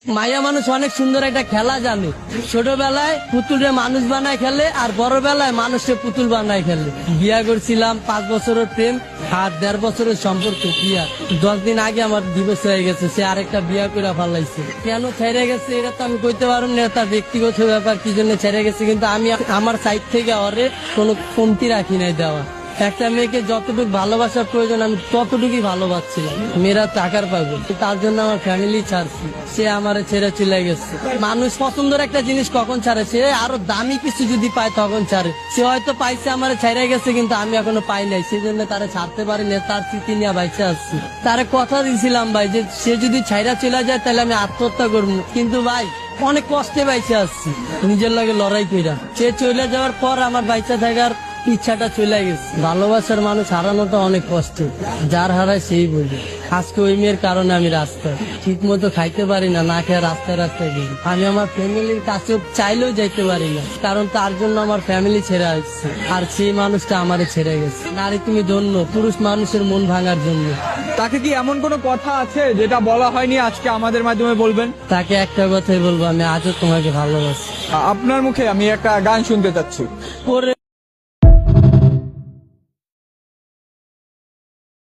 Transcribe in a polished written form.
মায়া মানুষ অনেক সুন্দর একটা খেলা জানে। ছোটবেলায় পুতুলরে মানুষ বানায় খেলে, আর বড় বেলায় মানুষকে পুতুল বানায় খেলে। বিয়া করছিলাম 5 বছরের প্রেম আর 1.5 বছরের সম্পর্ক। বিয়া 10 দিন আগে আমার ডিভোর্স হয়ে গেছে, সে আরেকটা বিয়া করে ফেলাইছে। কেন ছেড়ে গেছে এটা তো আমি কইতে পারবো না, তার ব্যক্তিগত ব্যাপার, কি জন্য ছেড়ে গেছে। কিন্তু আমি আমার সাইড থেকে ওরে কোনো কমতি রাখি নাই দেওয়া। একটা মেয়েকে যতটুকু ভালোবাসার প্রয়োজন আমি ততটুকুই ভালোবাসছিলাম। মেয়েরা টাকার পাগল, তার জন্য আমার ফ্যামিলি ছাড়ছি, সে আমার ছেড়ে চলে গেছে। মানুষ পছন্দের একটা জিনিস কখন ছাড়ে, সে আরো দামি কিছু যদি পায় তখন ছাড়ে। সে হয়তো পাইছে আমার ছেড়ে গেছে, কিন্তু আমি এখনো পাই নাই, সেই জন্য তারা ছাড়তে পারি না। তার স্মৃতি নিয়ে বাইচে আসছি। তারে কথা দিয়েছিলাম ভাই যে সে যদি ছাইরা চলে যায় তাহলে আমি আত্মহত্যা করবো, কিন্তু ভাই অনেক কষ্টে বাইচে আসছি নিজের লাগে লড়াই কইরা। সে চলে যাওয়ার পর আমার বাইচা থাকার ইচ্ছাটা চলে গেছে। ভালোবাসার মানুষ হারানোটা অনেক কষ্ট, যার হারায় সেই বোঝে। আজকে ওই মেয়ের কারণে আমি রাস্তায় ঠিক মতো খাইতে পারি না, না খেয়ে রাস্তায় রাস্তায় গেছি। আমি আমার ফ্যামিলির কাছে চাইলেও যাইতে পারি না, কারণ তার জন্য আমার ফ্যামিলি ছেড়ে আসছে, আর সেই মানুষটা আমারে ছেড়ে গেছে। নারী তুমি ধন্য, পুরুষ মানুষের মন ভাঙার জন্য। তাকে কি এমন কোনো কথা আছে যেটা বলা হয়নি, আজকে আমাদের মাধ্যমে বলবেন? তাকে একটা কথাই বলবো, আমি আজও তোমাকে ভালোবাসি। আপনার মুখে আমি একটা গান শুনতে চাচ্ছি। পরে